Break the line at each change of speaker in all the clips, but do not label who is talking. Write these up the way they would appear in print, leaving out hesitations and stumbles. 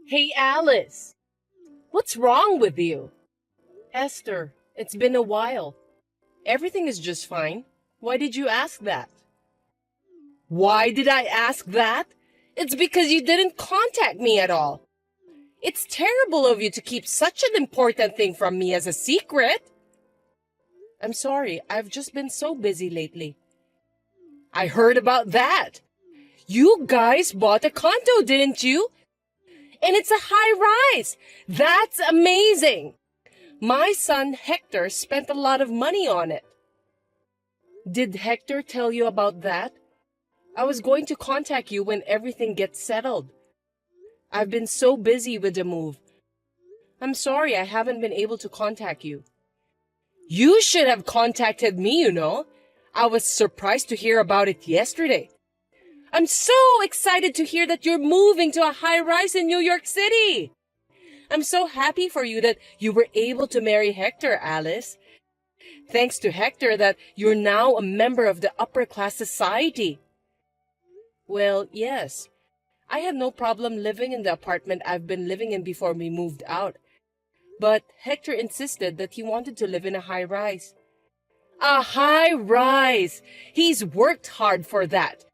Hey, Alice, what's wrong with you? Esther, it's been a while. Everything is just fine. Why did you ask that? Why did I ask that? It's because you didn't contact me at all. It's terrible of you to keep such an important thing from me as a secret. I'm sorry, I've just been so busy lately. I heard about that. You guys bought a condo, didn't you? And it's a high rise. That's amazing. My son Hector spent a lot of money on it. Did Hector tell you about that? I was going to contact you when everything gets settled. I've been so busy with the move. I'm sorry I haven't been able to contact you. You should have contacted me, you know. I was surprised to hear about it yesterday. I'm so excited to hear that you're moving to a high-rise in New York City. I'm so happy for you that you were able to marry Hector, Alice. Thanks to Hector that you're now a member of the upper-class society. Well, yes. I had no problem living in the apartment I've been living in before we moved out. But Hector insisted that he wanted to live in a high-rise. A high-rise! He's worked hard for that.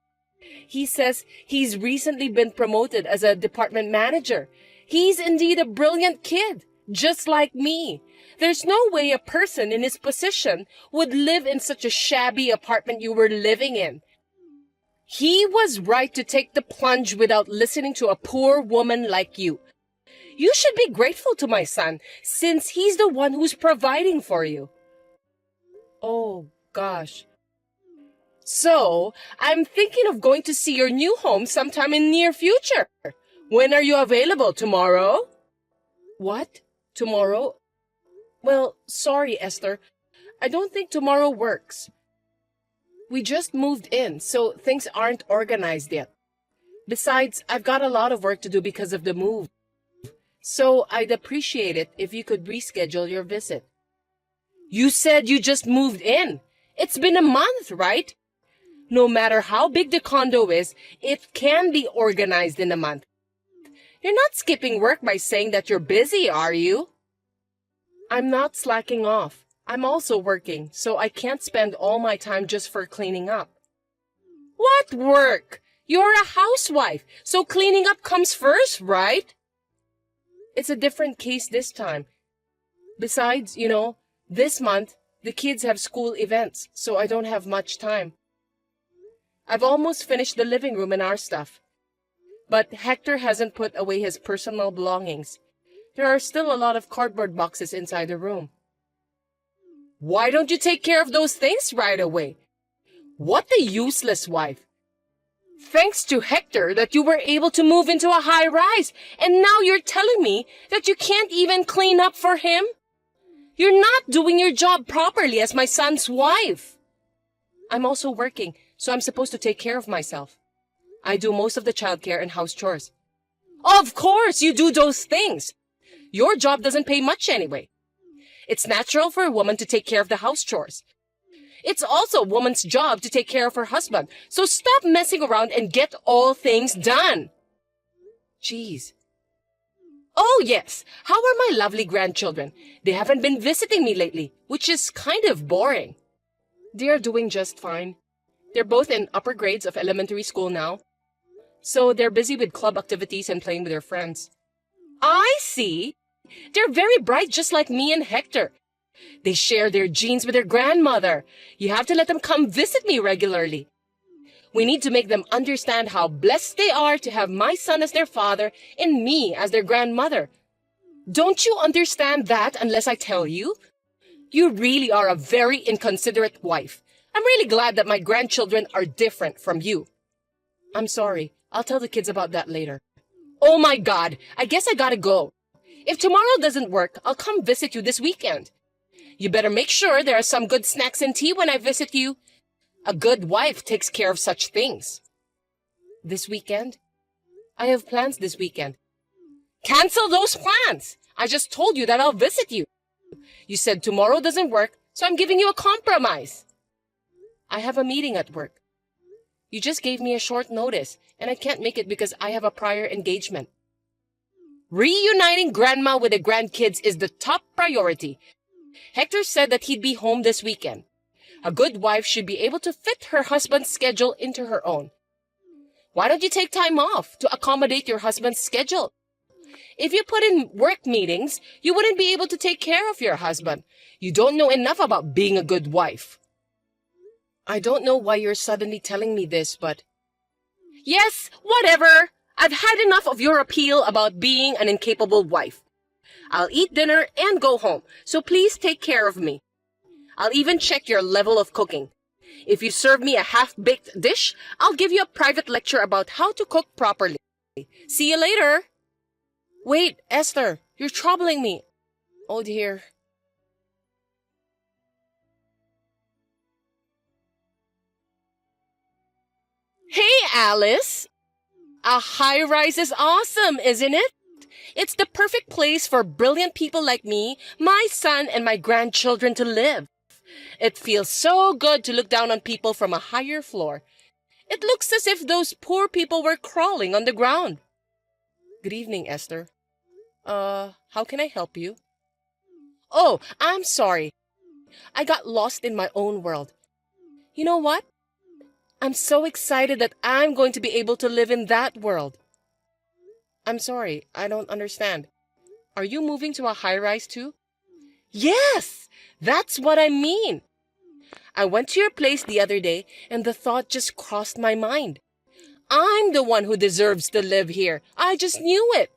He says he's recently been promoted as a department manager. He's indeed a brilliant kid, just like me. There's no way a person in his position would live in such a shabby apartment you were living in. He was right to take the plunge without listening to a poor woman like you. You should be grateful to my son, since he's the one who's providing for you. Oh, gosh. So, I'm thinking of going to see your new home sometime in the near future. When are you available? Tomorrow? What? Tomorrow? Well, sorry, Esther. I don't think tomorrow works. We just moved in, so things aren't organized yet. Besides, I've got a lot of work to do because of the move. So I'd appreciate it if you could reschedule your visit. You said you just moved in. It's been a month, right? No matter how big the condo is, it can be organized in a month. You're not skipping work by saying that you're busy, are you? I'm not slacking off. I'm also working, so I can't spend all my time just for cleaning up. What work? You're a housewife, so cleaning up comes first, right? It's a different case this time. Besides, this month, the kids have school events, so I don't have much time. I've almost finished the living room and our stuff. But Hector hasn't put away his personal belongings. There are still a lot of cardboard boxes inside the room. Why don't you take care of those things right away? What a useless wife. Thanks to Hector that you were able to move into a high-rise, and now you're telling me that you can't even clean up for him? You're not doing your job properly as my son's wife. I'm also working, so I'm supposed to take care of myself. I do most of the childcare and house chores. Of course you do those things. Your job doesn't pay much anyway. It's natural for a woman to take care of the house chores. It's also a woman's job to take care of her husband, so stop messing around and get all things done. Jeez. Oh, yes. How are my lovely grandchildren? They haven't been visiting me lately, which is kind of boring. They are doing just fine. They're both in upper grades of elementary school now, so they're busy with club activities and playing with their friends. I see. They're very bright, just like me and Hector. They share their genes with their grandmother. You have to let them come visit me regularly. We need to make them understand how blessed they are to have my son as their father and me as their grandmother. Don't you understand that unless I tell you? You really are a very inconsiderate wife. I'm really glad that my grandchildren are different from you. I'm sorry. I'll tell the kids about that later. Oh my God, I guess I gotta go. If tomorrow doesn't work, I'll come visit you this weekend. You better make sure there are some good snacks and tea when I visit you. A good wife takes care of such things. This weekend? I have plans this weekend. Cancel those plans! I just told you that I'll visit you. You said tomorrow doesn't work, so I'm giving you a compromise. I have a meeting at work. You just gave me a short notice, and I can't make it because I have a prior engagement. Reuniting Grandma with the grandkids is the top priority. Hector said that he'd be home this weekend. A good wife should be able to fit her husband's schedule into her own. Why don't you take time off to accommodate your husband's schedule? If you put in work meetings, you wouldn't be able to take care of your husband. You don't know enough about being a good wife. I don't know why you're suddenly telling me this, but... Yes, whatever. I've had enough of your appeal about being an incapable wife. I'll eat dinner and go home, so please take care of me. I'll even check your level of cooking. If you serve me a half-baked dish, I'll give you a private lecture about how to cook properly. See you later. Wait, Esther, you're troubling me. Oh dear. Hey, Alice. A high-rise is awesome, isn't it? It's the perfect place for brilliant people like me, my son, and my grandchildren to live. It feels so good to look down on people from a higher floor. It looks as if those poor people were crawling on the ground. Good evening, Esther. How can I help you? Oh, I'm sorry. I got lost in my own world. You know what? I'm so excited that I'm going to be able to live in that world. I'm sorry, I don't understand. Are you moving to a high-rise too? Yes, that's what I mean. I went to your place the other day and the thought just crossed my mind. I'm the one who deserves to live here. I just knew it.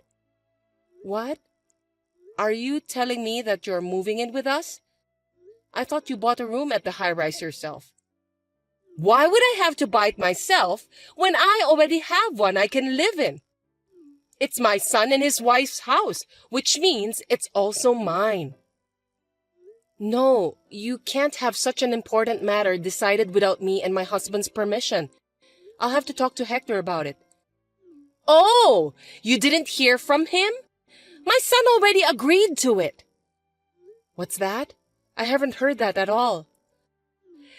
What? Are you telling me that you're moving in with us? I thought you bought a room at the high-rise yourself. Why would I have to buy it myself when I already have one I can live in? It's my son and his wife's house, which means it's also mine. No, you can't have such an important matter decided without me and my husband's permission. I'll have to talk to Hector about it. Oh, you didn't hear from him? My son already agreed to it. What's that? I haven't heard that at all.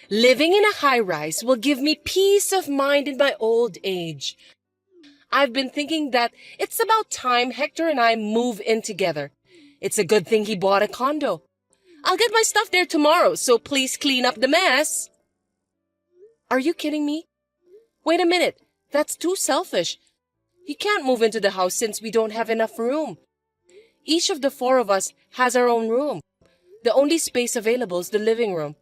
Living in a high-rise will give me peace of mind in my old age. I've been thinking that it's about time Hector and I move in together. It's a good thing he bought a condo. I'll get my stuff there tomorrow, so please clean up the mess. Are you kidding me? Wait a minute. That's too selfish. He can't move into the house since we don't have enough room. Each of the four of us has our own room. The only space available is the living room.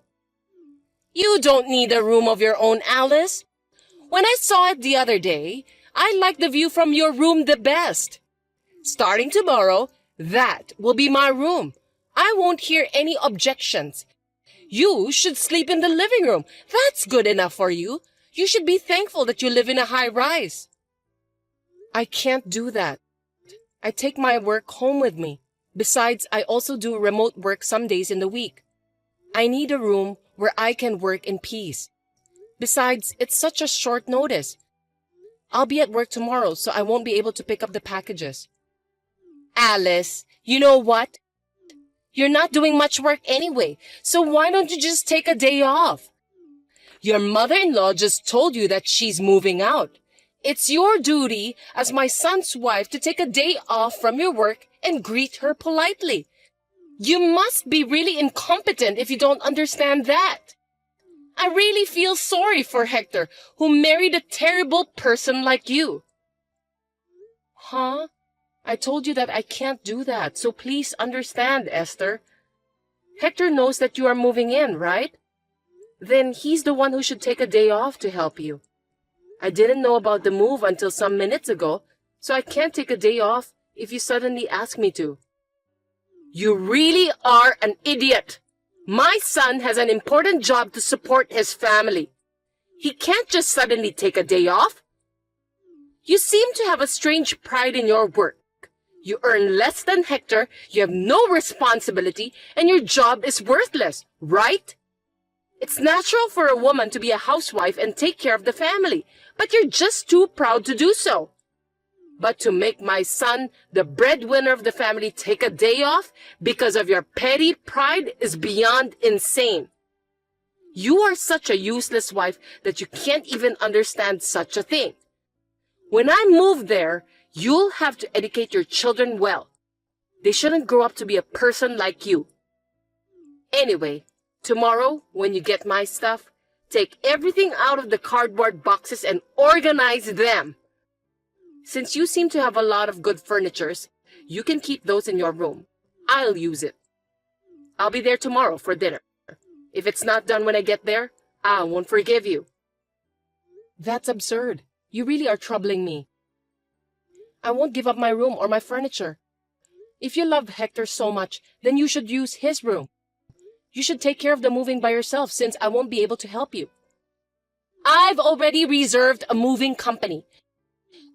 You don't need a room of your own, Alice. When I saw it the other day, I liked the view from your room the best. Starting tomorrow, that will be my room. I won't hear any objections. You should sleep in the living room. That's good enough for you. You should be thankful that you live in a high-rise. I can't do that. I take my work home with me. Besides, I also do remote work some days in the week. I need a room where I can work in peace. Besides, it's such a short notice. I'll be at work tomorrow, so I won't be able to pick up the packages. Alice, you know what? You're not doing much work anyway, so why don't you just take a day off? Your mother-in-law just told you that she's moving out. It's your duty as my son's wife to take a day off from your work and greet her politely. You must be really incompetent if you don't understand that. I really feel sorry for Hector, who married a terrible person like you. Huh? I told you that I can't do that, so please understand, Esther. Hector knows that you are moving in, right? Then he's the one who should take a day off to help you. I didn't know about the move until some minutes ago, so I can't take a day off if you suddenly ask me to. You really are an idiot. My son has an important job to support his family. He can't just suddenly take a day off. You seem to have a strange pride in your work. You earn less than Hector, you have no responsibility, and your job is worthless, right? It's natural for a woman to be a housewife and take care of the family, but you're just too proud to do so. But to make my son, the breadwinner of the family, take a day off because of your petty pride is beyond insane. You are such a useless wife that you can't even understand such a thing. When I move there, You'll have to educate your children well. They shouldn't grow up to be a person like you. Anyway, tomorrow, when you get my stuff, take everything out of the cardboard boxes and organize them. Since you seem to have a lot of good furnitures, you can keep those in your room. I'll use it. I'll be there tomorrow for dinner. If it's not done when I get there, I won't forgive you. That's absurd. You really are troubling me. I won't give up my room or my furniture. If you love Hector so much, then you should use his room. You should take care of the moving by yourself since I won't be able to help you. I've already reserved a moving company.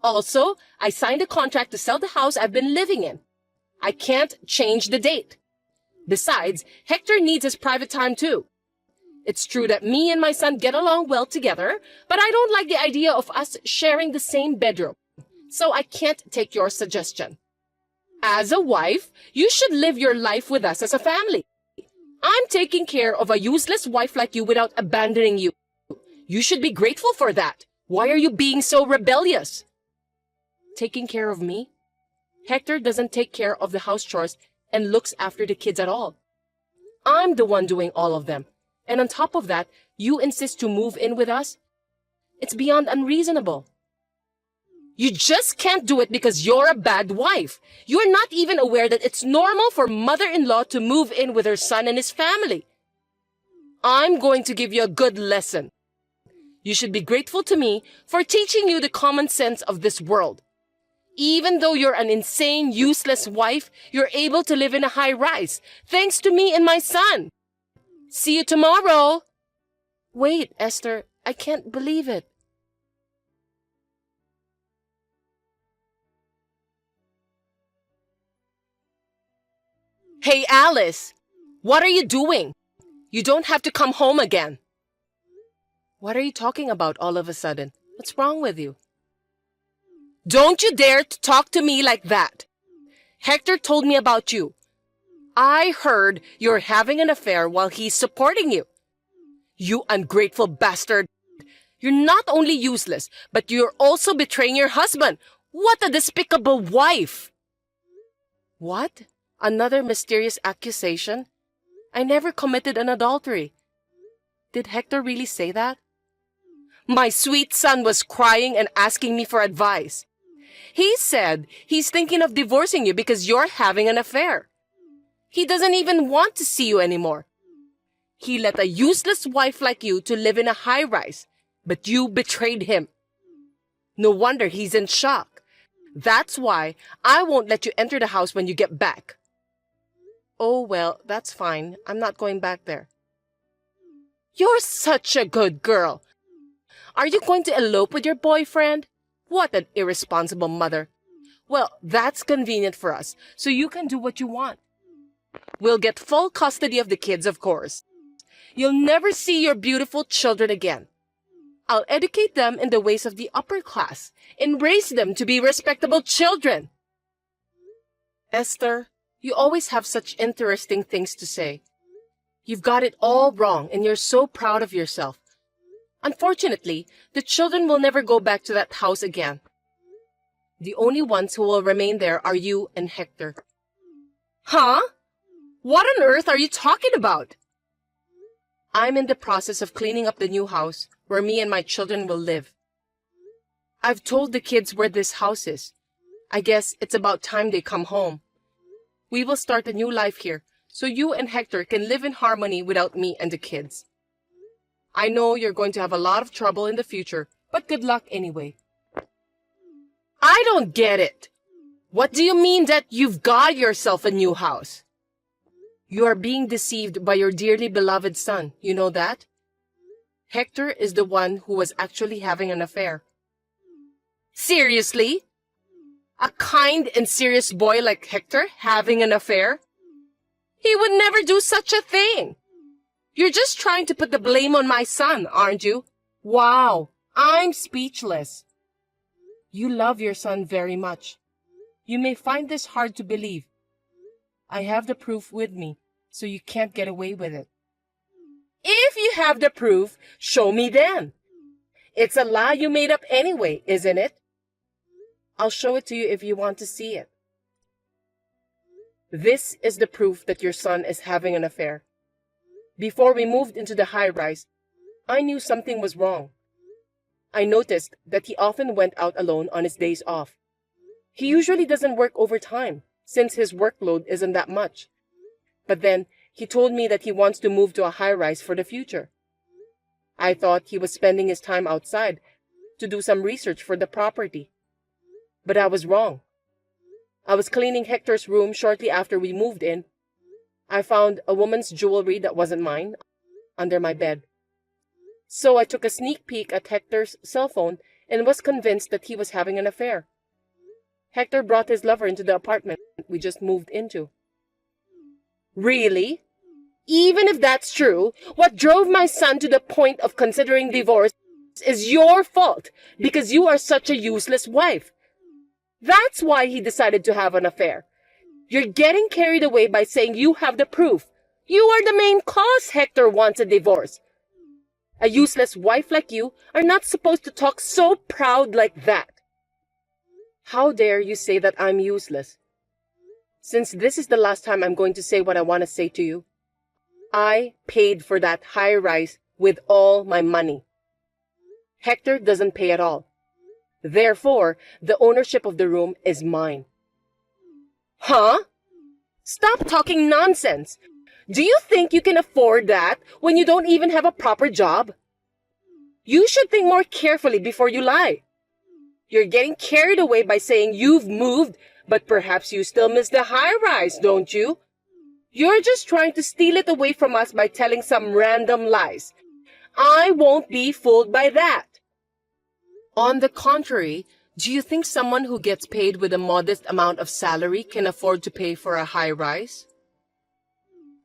Also, I signed a contract to sell the house I've been living in. I can't change the date. Besides, Hector needs his private time too. It's true that me and my son get along well together, but I don't like the idea of us sharing the same bedroom. So I can't take your suggestion. As a wife, you should live your life with us as a family. I'm taking care of a useless wife like you without abandoning you. You should be grateful for that. Why are you being so rebellious? Taking care of me? Hector doesn't take care of the house chores and looks after the kids at all. I'm the one doing all of them. And on top of that, you insist to move in with us? It's beyond unreasonable. You just can't do it because you're a bad wife. You're not even aware that it's normal for mother-in-law to move in with her son and his family. I'm going to give you a good lesson. You should be grateful to me for teaching you the common sense of this world. Even though you're an insane, useless wife, you're able to live in a high-rise, thanks to me and my son. See you tomorrow. Wait, Esther, I can't believe it. Hey, Alice, what are you doing? You don't have to come home again. What are you talking about all of a sudden? What's wrong with you? Don't you dare to talk to me like that. Hector told me about you. I heard you're having an affair while he's supporting you. You ungrateful bastard. You're not only useless, but you're also betraying your husband. What a despicable wife! What? Another mysterious accusation? I never committed an adultery. Did Hector really say that? My sweet son was crying and asking me for advice. He said he's thinking of divorcing you because you're having an affair. He doesn't even want to see you anymore. He let a useless wife like you to live in a high-rise, but you betrayed him. No wonder he's in shock. That's why I won't let you enter the house when you get back. Oh, well, that's fine. I'm not going back there. You're such a good girl. Are you going to elope with your boyfriend? What an irresponsible mother. Well, that's convenient for us, so you can do what you want. We'll get full custody of the kids, of course. You'll never see your beautiful children again. I'll educate them in the ways of the upper class and raise them to be respectable children. Esther, you always have such interesting things to say. You've got it all wrong and you're so proud of yourself. Unfortunately, the children will never go back to that house again. The only ones who will remain there are you and Hector. Huh? What on earth are you talking about? I'm in the process of cleaning up the new house where me and my children will live. I've told the kids where this house is. I guess it's about time they come home. We will start a new life here, so you and Hector can live in harmony without me and the kids. I know you're going to have a lot of trouble in the future, but good luck anyway. I don't get it. What do you mean that you've got yourself a new house? You are being deceived by your dearly beloved son, you know that? Hector is the one who was actually having an affair. Seriously? A kind and serious boy like Hector having an affair? He would never do such a thing. You're just trying to put the blame on my son, aren't you? Wow, I'm speechless. You love your son very much. You may find this hard to believe. I have the proof with me, so you can't get away with it. If you have the proof, show me then. It's a lie you made up anyway, isn't it? I'll show it to you if you want to see it. This is the proof that your son is having an affair. Before we moved into the high-rise, I knew something was wrong. I noticed that he often went out alone on his days off. He usually doesn't work overtime, since his workload isn't that much. But then, he told me that he wants to move to a high-rise for the future. I thought he was spending his time outside to do some research for the property. But I was wrong. I was cleaning Hector's room shortly after we moved in. I found a woman's jewelry that wasn't mine under my bed. So I took a sneak peek at Hector's cell phone and was convinced that he was having an affair. Hector brought his lover into the apartment we just moved into. Really? Even if that's true, what drove my son to the point of considering divorce is your fault because you are such a useless wife. That's why he decided to have an affair. You're getting carried away by saying you have the proof. You are the main cause Hector wants a divorce. A useless wife like you are not supposed to talk so proud like that. How dare you say that I'm useless? Since this is the last time I'm going to say what I want to say to you, I paid for that high-rise with all my money. Hector doesn't pay at all. Therefore, the ownership of the room is mine. Huh? Stop talking nonsense. Do you think you can afford that when you don't even have a proper job? You should think more carefully before you lie. You're getting carried away by saying you've moved, but perhaps you still miss the high-rise, don't you? You're just trying to steal it away from us by telling some random lies. I won't be fooled by that. On the contrary, do you think someone who gets paid with a modest amount of salary can afford to pay for a high-rise?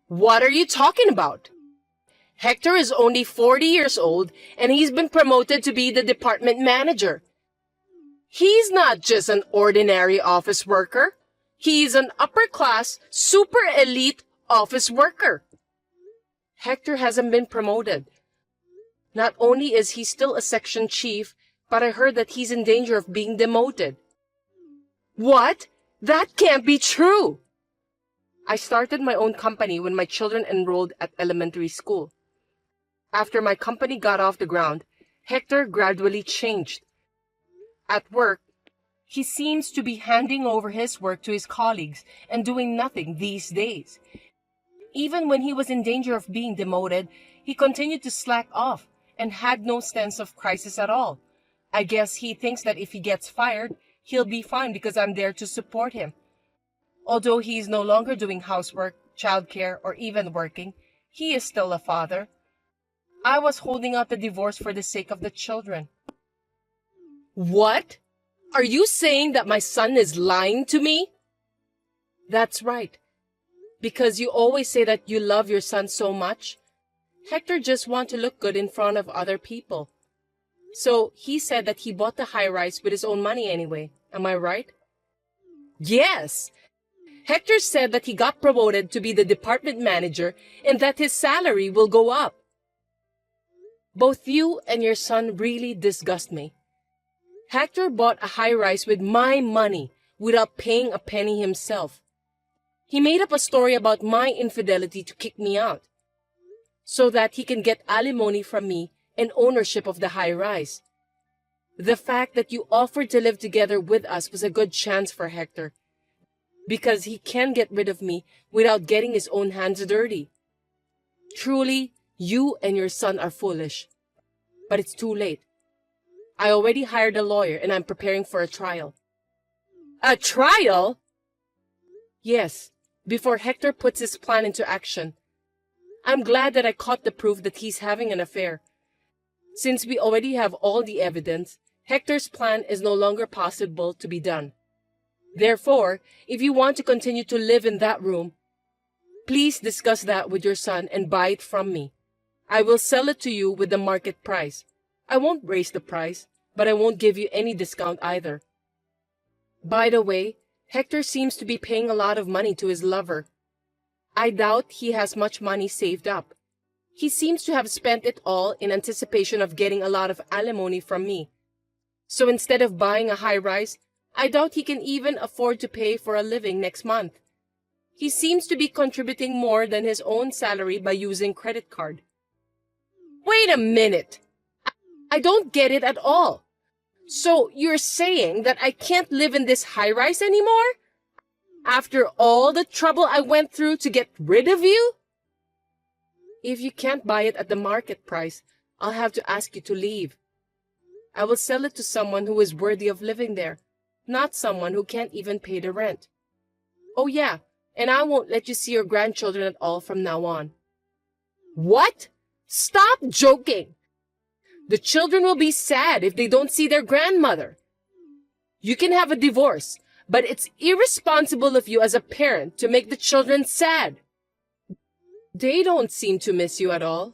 What are you talking about? Hector is only 40 years old and he's been promoted to be the department manager. He's not just an ordinary office worker. He's an upper-class, super elite office worker. Hector hasn't been promoted. Not only is he still a section chief, but I heard that he's in danger of being demoted. What? That can't be true! I started my own company when my children enrolled at elementary school. After my company got off the ground, Hector gradually changed. At work, he seems to be handing over his work to his colleagues and doing nothing these days. Even when he was in danger of being demoted, he continued to slack off and had no sense of crisis at all. I guess he thinks that if he gets fired, he'll be fine because I'm there to support him. Although he is no longer doing housework, childcare, or even working, he is still a father. I was holding out the divorce for the sake of the children. What? Are you saying that my son is lying to me? That's right. Because you always say that you love your son so much. Hector just wants to look good in front of other people. So he said that he bought the high-rise with his own money anyway. Am I right? Yes. Hector said that he got promoted to be the department manager and that his salary will go up. Both you and your son really disgust me. Hector bought a high-rise with my money without paying a penny himself. He made up a story about my infidelity to kick me out, so that he can get alimony from me and ownership of the high-rise. The fact that you offered to live together with us was a good chance for Hector, because he can get rid of me without getting his own hands dirty. Truly, you and your son are foolish. But it's too late. I already hired a lawyer and I'm preparing for a trial. A trial? Yes, before Hector puts his plan into action. I'm glad that I caught the proof that he's having an affair. Since we already have all the evidence, Hector's plan is no longer possible to be done. Therefore, if you want to continue to live in that room, please discuss that with your son and buy it from me. I will sell it to you with the market price. I won't raise the price, but I won't give you any discount either. By the way, Hector seems to be paying a lot of money to his lover. I doubt he has much money saved up. He seems to have spent it all in anticipation of getting a lot of alimony from me. So instead of buying a high-rise, I doubt he can even afford to pay for a living next month. He seems to be contributing more than his own salary by using credit card. Wait a minute. I don't get it at all. So you're saying that I can't live in this high-rise anymore? After all the trouble I went through to get rid of you? If you can't buy it at the market price, I'll have to ask you to leave. I will sell it to someone who is worthy of living there, not someone who can't even pay the rent. Oh yeah, and I won't let you see your grandchildren at all from now on. What? Stop joking! The children will be sad if they don't see their grandmother. You can have a divorce, but it's irresponsible of you as a parent to make the children sad. They don't seem to miss you at all.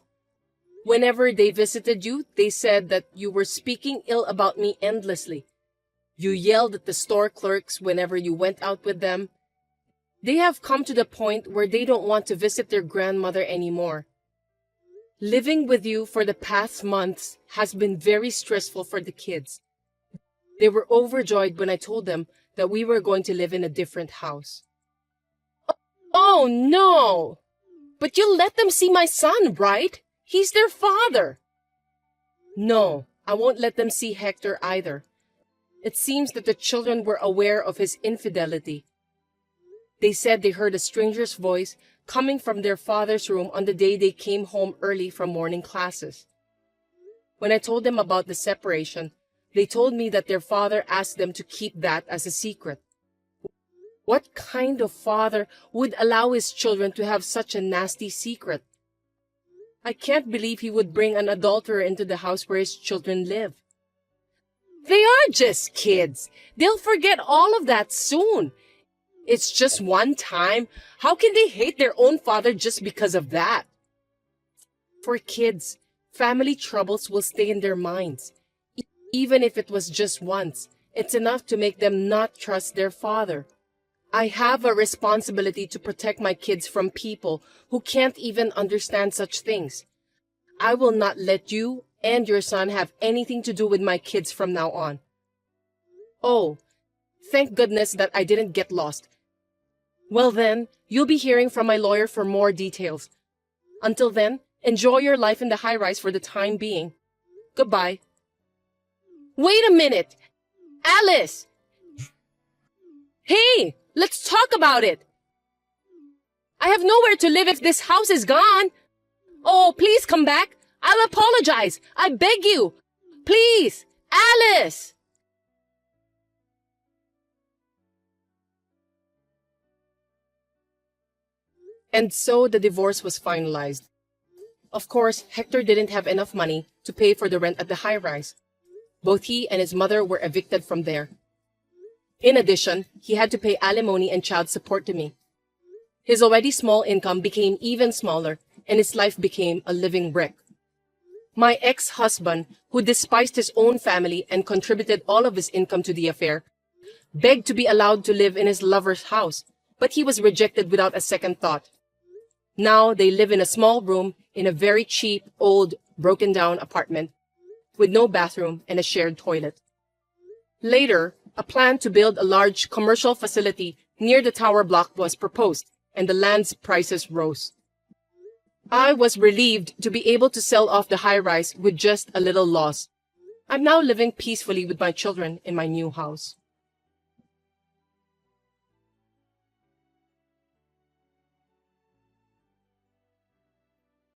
Whenever they visited you, they said that you were speaking ill about me endlessly. You yelled at the store clerks whenever you went out with them. They have come to the point where they don't want to visit their grandmother anymore. Living with you for the past months has been very stressful for the kids. They were overjoyed when I told them that we were going to live in a different house. Oh no! But you'll let them see my son, right? He's their father. No, I won't let them see Hector either. It seems that the children were aware of his infidelity. They said they heard a stranger's voice coming from their father's room on the day they came home early from morning classes. When I told them about the separation, they told me that their father asked them to keep that as a secret. What kind of father would allow his children to have such a nasty secret? I can't believe he would bring an adulterer into the house where his children live. They are just kids. They'll forget all of that soon. It's just one time. How can they hate their own father just because of that? For kids, family troubles will stay in their minds. Even if it was just once, it's enough to make them not trust their father. I have a responsibility to protect my kids from people who can't even understand such things. I will not let you and your son have anything to do with my kids from now on. Oh, thank goodness that I didn't get lost. Well then, you'll be hearing from my lawyer for more details. Until then, enjoy your life in the high-rise for the time being. Goodbye. Wait a minute! Alice! Hey! Let's talk about it! I have nowhere to live if this house is gone! Oh, please come back! I'll apologize! I beg you! Please! Alice! And so the divorce was finalized. Of course, Hector didn't have enough money to pay for the rent at the high-rise. Both he and his mother were evicted from there. In addition, he had to pay alimony and child support to me. His already small income became even smaller, and his life became a living brick. My ex-husband, who despised his own family and contributed all of his income to the affair, begged to be allowed to live in his lover's house, but he was rejected without a second thought. Now they live in a small room in a very cheap, old, broken-down apartment with no bathroom and a shared toilet. Later, a plan to build a large commercial facility near the tower block was proposed, and the land's prices rose. I was relieved to be able to sell off the high-rise with just a little loss. I'm now living peacefully with my children in my new house.